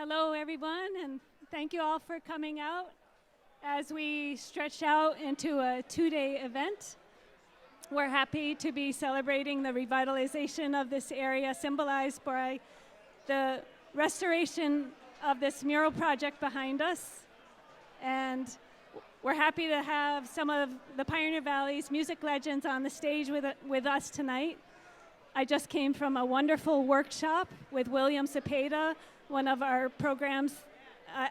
Hello, everyone, and thank you all for coming out as we stretch out into a two-day event. We're happy to be celebrating the revitalization of this area, symbolized by the restoration of this mural project behind us. And we're happy to have some of the Pioneer Valley's music legends on the stage with us tonight. I just came from a wonderful workshop with William Cepeda, one of our programs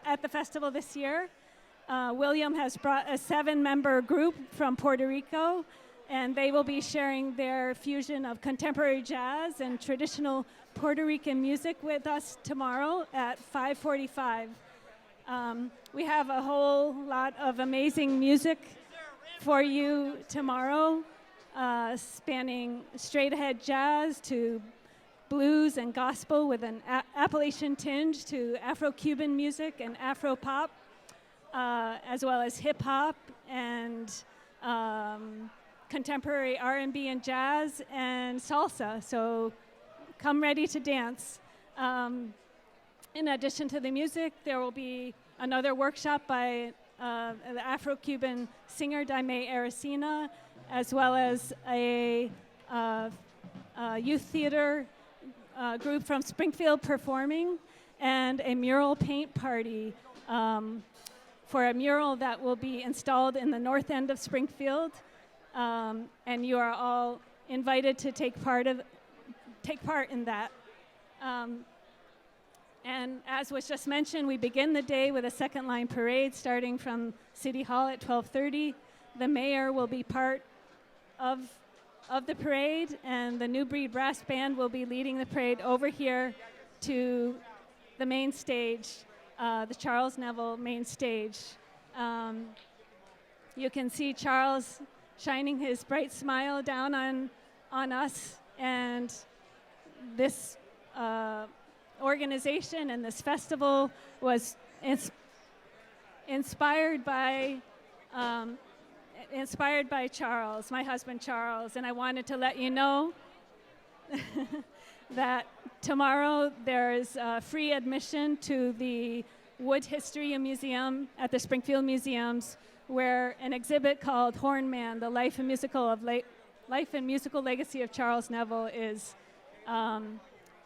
at the festival this year. William has brought a 7-member group from Puerto Rico, and they will be sharing their fusion of contemporary jazz and traditional Puerto Rican music with us tomorrow at 5:45. We have a whole lot of amazing music for you tomorrow, spanning straight-ahead jazz to blues and gospel with an Appalachian tinge to Afro-Cuban music and Afro-pop, as well as hip-hop and contemporary R&B and jazz and salsa. So come ready to dance. In addition to the music, there will be another workshop by the Afro-Cuban singer Daime Aracena, as well as a youth theater group from Springfield performing, and a mural paint party for a mural that will be installed in the north end of Springfield. And you are all invited to take part in that. And as was just mentioned, we begin the day with a second line parade starting from City Hall at 12:30. The mayor will be part of the parade, and the New Breed Brass Band will be leading the parade over here to the main stage, the Charles Neville main stage. You can see Charles shining his bright smile down on us, and this organization and this festival was inspired by Charles, my husband Charles, and I wanted to let you know that tomorrow there's free admission to the Wood History Museum at the Springfield Museums, where an exhibit called Horn Man, the life and musical legacy of Charles Neville is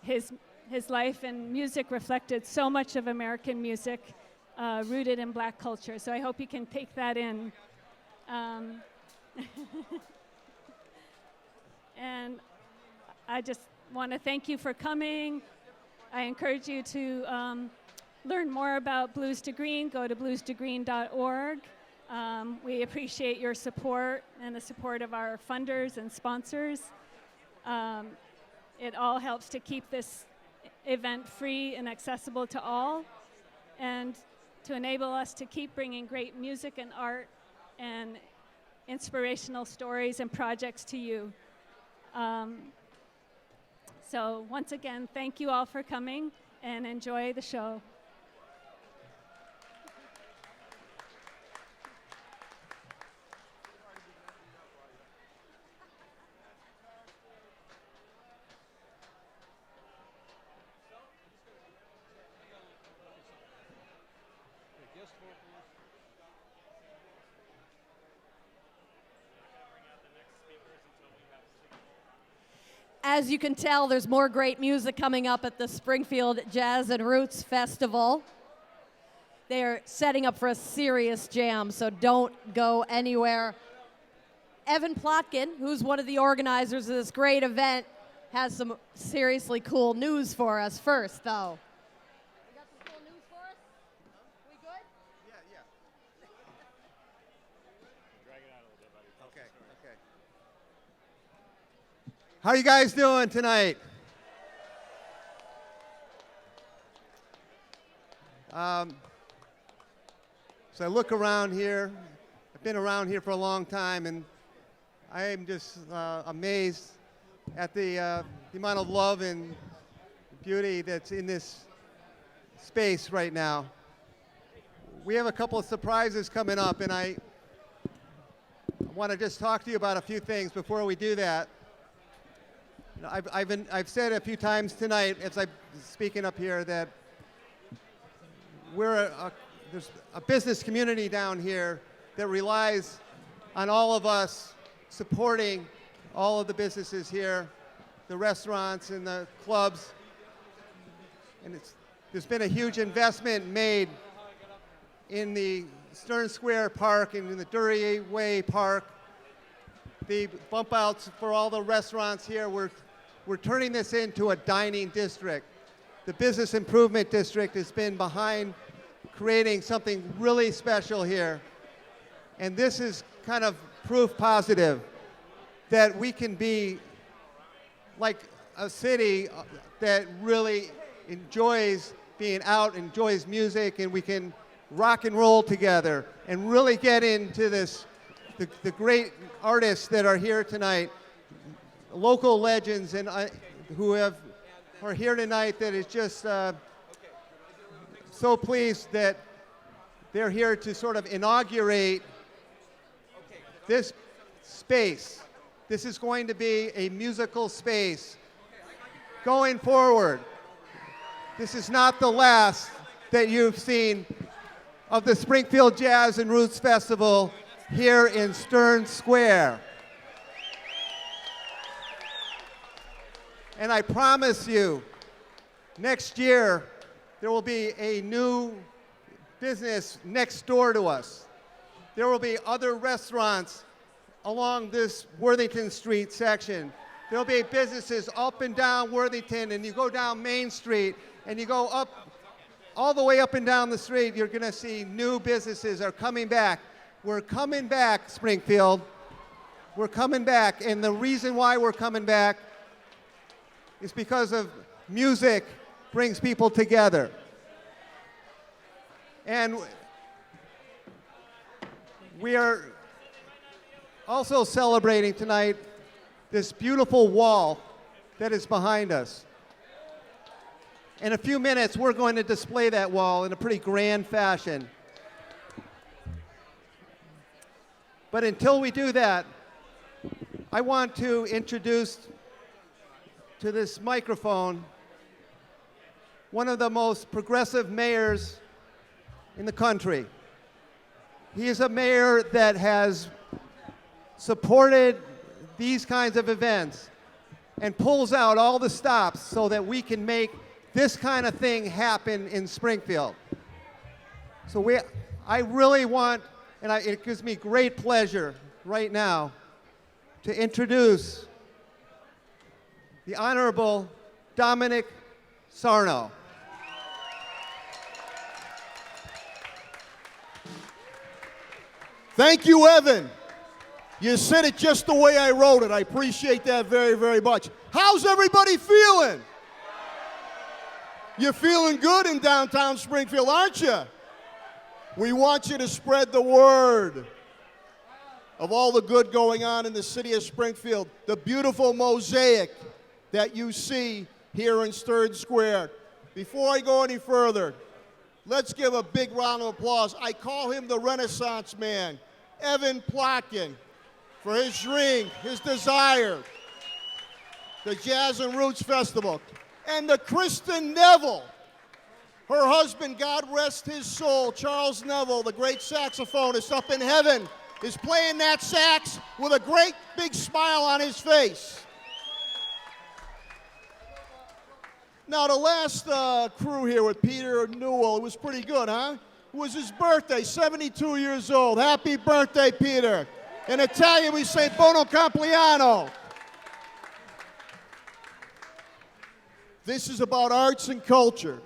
his life and music reflected so much of American music rooted in black culture. So I hope you can take that in. And I just want to thank you for coming. I encourage you to learn more about Blues to Green. Go to blues2green.org. We appreciate your support and the support of our funders and sponsors. It all helps to keep this event free and accessible to all, and to enable us to keep bringing great music and art and inspirational stories and projects to you. So once again, thank you all for coming, and enjoy the show. As you can tell, there's more great music coming up at the Springfield Jazz and Roots Festival. They are setting up for a serious jam, so don't go anywhere. Evan Plotkin, who's one of the organizers of this great event, has some seriously cool news for us first, though. You got some cool news for us? We good? Yeah. Drag it out a little bit, buddy. Okay. How you guys doing tonight? So I look around here. I've been around here for a long time, and I am just amazed at the amount of love and beauty that's in this space right now. We have a couple of surprises coming up, and I want to just talk to you about a few things before we do that. I've said a few times tonight as I'm speaking up here that there's a business community down here that relies on all of us supporting all of the businesses here, the restaurants and the clubs. And there's been a huge investment made in the Stern Square Park and in the Duryea Way Park. The bump outs for all the restaurants here, we're turning this into a dining district. The Business Improvement District has been behind creating something really special here. And this is kind of proof positive that we can be like a city that really enjoys being out, enjoys music, and we can rock and roll together and really get into this, the great artists that are here tonight, local legends and who are here tonight, that is just so pleased that they're here to sort of inaugurate this space. This is going to be a musical space going forward. This is not the last that you've seen of the Springfield Jazz and Roots Festival here in Stern Square. And I promise you, next year, there will be a new business next door to us. There will be other restaurants along this Worthington Street section. There'll be businesses up and down Worthington, and you go down Main Street, and you go up, all the way up and down the street, you're gonna see new businesses are coming back. We're coming back, Springfield. We're coming back, and the reason why we're coming back is because of music brings people together. And we are also celebrating tonight this beautiful wall that is behind us. In a few minutes, we're going to display that wall in a pretty grand fashion. But until we do that, I want to introduce to this microphone one of the most progressive mayors in the country. He is a mayor that has supported these kinds of events and pulls out all the stops so that we can make this kind of thing happen in Springfield. So I really want, and it gives me great pleasure right now to introduce the Honorable Dominic Sarno. Thank you, Evan. You said it just the way I wrote it. I appreciate that very, very much. How's everybody feeling? You're feeling good in downtown Springfield, aren't you? We want you to spread the word of all the good going on in the city of Springfield, the beautiful mosaic that you see here in Stern Square. Before I go any further, let's give a big round of applause. I call him the Renaissance man, Evan Plotkin, for his drink, his desire, the Jazz and Roots Festival, and the Kristen Neville. Her husband, God rest his soul, Charles Neville, the great saxophonist up in heaven, is playing that sax with a great big smile on his face. Now, the last crew here with Peter Newell, it was pretty good, huh? It was his birthday, 72 years old. Happy birthday, Peter. In Italian, we say buon compleanno. This is about arts and culture.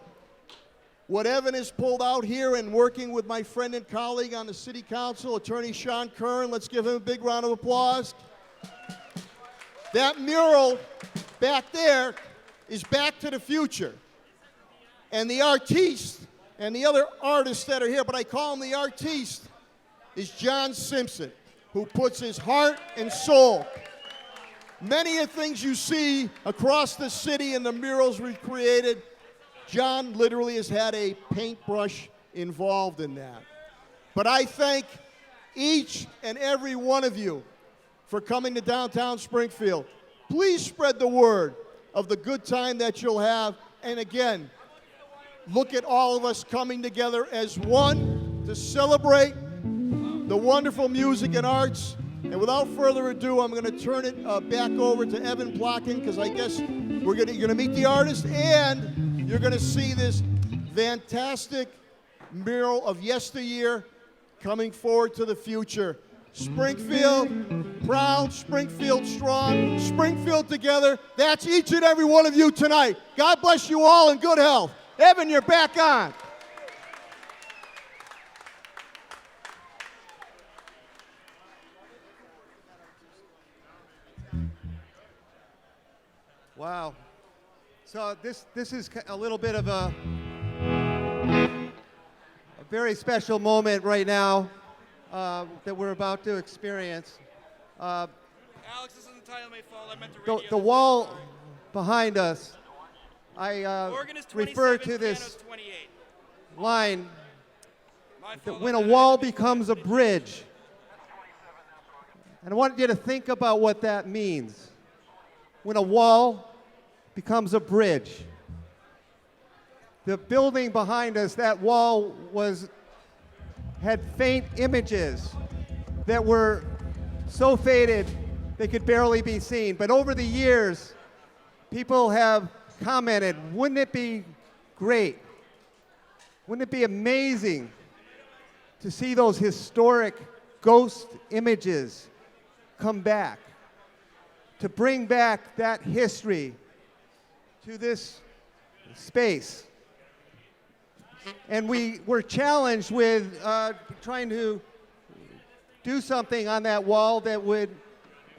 What Evan has pulled out here and working with my friend and colleague on the city council, Attorney Sean Kern, let's give him a big round of applause. That mural back there is Back to the Future. And the artiste, and the other artists that are here, but I call him the artiste, is John Simpson, who puts his heart and soul. Many of the things you see across the city and the murals we created, John literally has had a paintbrush involved in that. But I thank each and every one of you for coming to downtown Springfield. Please spread the word of the good time that you'll have. And again, look at all of us coming together as one to celebrate the wonderful music and arts. And without further ado, I'm going to turn it back over to Evan Plotkin, because I guess you're going to meet the artist and you're going to see this fantastic mural of yesteryear coming forward to the future. Springfield proud, Springfield strong, Springfield together. That's each and every one of you tonight. God bless you all in good health. Evan, you're back on. Wow. So this is a little bit of a very special moment right now that we're about to experience. Alex, this isn't the title may fall. I meant to read The wall behind us, I Organ is refer 27, to this piano's 28. line My that fault, when I a meant wall to read becomes a bridge. And I want you to think about what that means. When a wall becomes a bridge. The building behind us, that wall had faint images that were so faded they could barely be seen. But over the years, people have commented, wouldn't it be great? Wouldn't it be amazing to see those historic ghost images come back? To bring back that history to this space. And we were challenged with trying to do something on that wall that would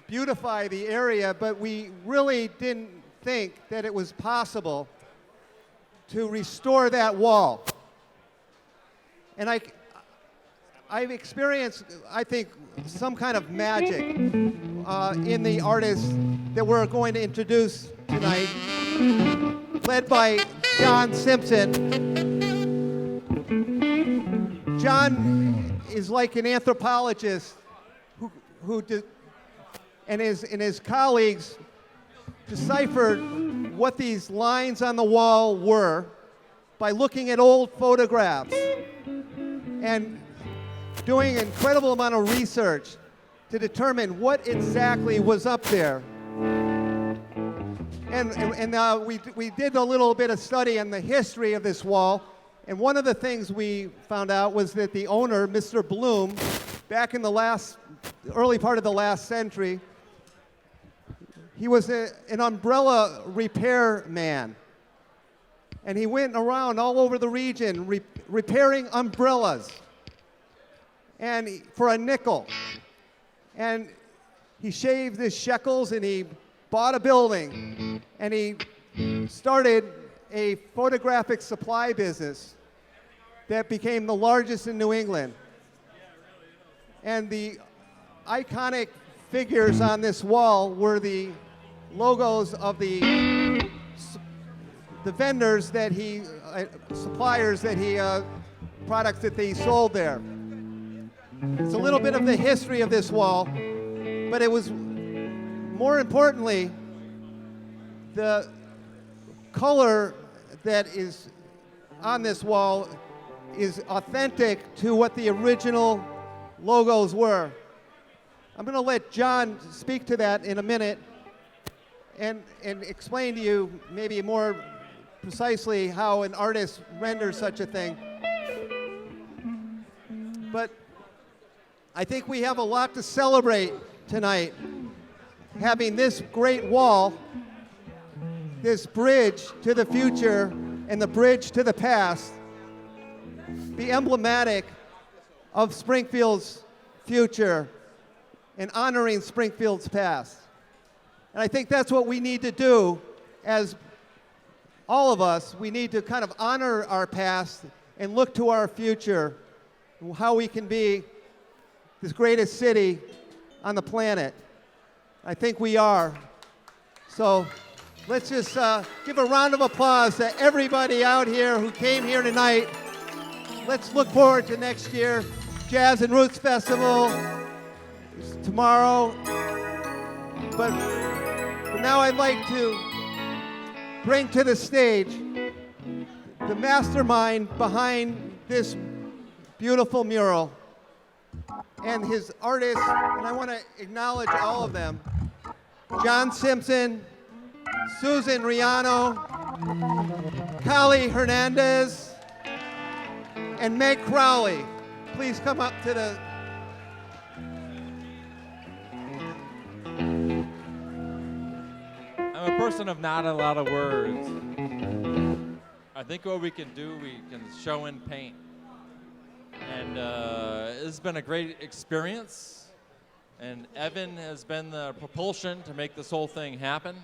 beautify the area, but we really didn't think that it was possible to restore that wall. And I've experienced, I think, some kind of magic in the artists that we're going to introduce tonight, led by John Simpson. John is like an anthropologist and his colleagues deciphered what these lines on the wall were by looking at old photographs and doing an incredible amount of research to determine what exactly was up there. And we did a little bit of study on the history of this wall, and one of the things we found out was that the owner, Mr. Bloom, back in the early part of the last century, he was an umbrella repair man. And he went around all over the region repairing umbrellas and for a nickel. And he shaved his shekels and he bought a building and he started a photographic supply business that became the largest in New England. And the iconic figures on this wall were the logos of the vendors that suppliers that products that they sold there. It's a little bit of the history of this wall, but it was, more importantly, the color that is on this wall is authentic to what the original logos were. I'm going to let John speak to that in a minute and explain to you maybe more precisely how an artist renders such a thing. But I think we have a lot to celebrate tonight, having this great wall, this bridge to the future and the bridge to the past, be emblematic of Springfield's future and honoring Springfield's past. And I think that's what we need to do as all of us. We need to kind of honor our past and look to our future, how we can be this greatest city on the planet. I think we are. So let's just give a round of applause to everybody out here who came here tonight. Let's look forward to next year. Jazz and Roots Festival is tomorrow. But now I'd like to bring to the stage the mastermind behind this beautiful mural and his artists, and I want to acknowledge all of them. John Simpson, Susan Riano, Kali Hernandez, and Meg Crowley. Please come up to the... I'm a person of not a lot of words. I think what we can do, we can show and paint. And it's been a great experience. And Evan has been the propulsion to make this whole thing happen.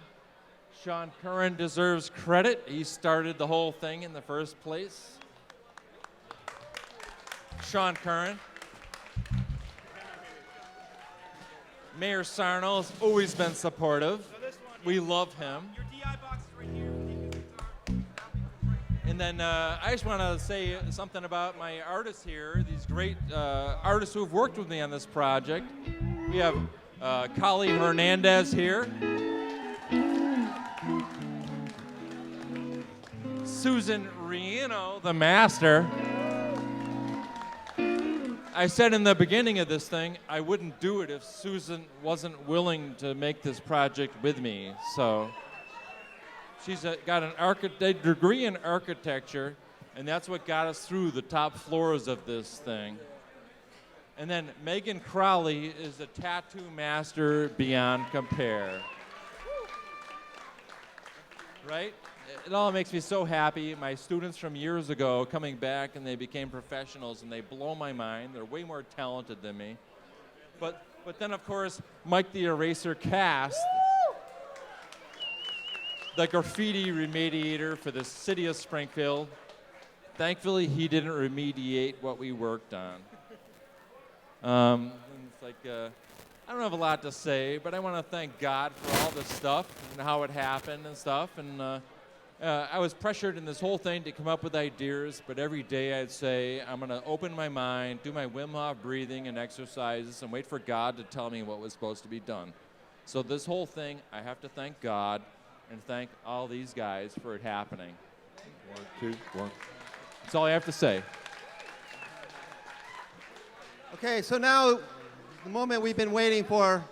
Sean Curran deserves credit. He started the whole thing in the first place. Sean Curran. Mayor Sarno has always been supportive. We love him. Your DI box is right here. And then I just want to say something about my artists here, these great artists who have worked with me on this project. We have Kali Hernandez here. Susan Riano, the master. I said in the beginning of this thing, I wouldn't do it if Susan wasn't willing to make this project with me. So she's got a degree in architecture, and that's what got us through the top floors of this thing. And then Megan Crowley is a tattoo master beyond compare. Right? It all makes me so happy. My students from years ago coming back and they became professionals and they blow my mind. They're way more talented than me. But then of course, Mike the Eraser Cast, the graffiti remediator for the city of Springfield. Thankfully, he didn't remediate what we worked on. It's like, I don't have a lot to say, but I want to thank God for all this stuff and how it happened and stuff. And I was pressured in this whole thing to come up with ideas, but every day I'd say, I'm going to open my mind, do my Wim Hof breathing and exercises, and wait for God to tell me what was supposed to be done. So this whole thing, I have to thank God and thank all these guys for it happening. 1, 2, 1. That's all I have to say. Okay, so now the moment we've been waiting for.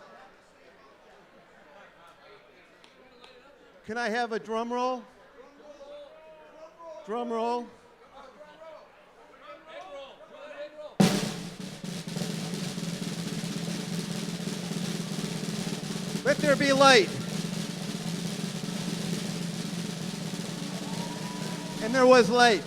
Can I have a drum roll? Drum roll. Let there be light. And there was light.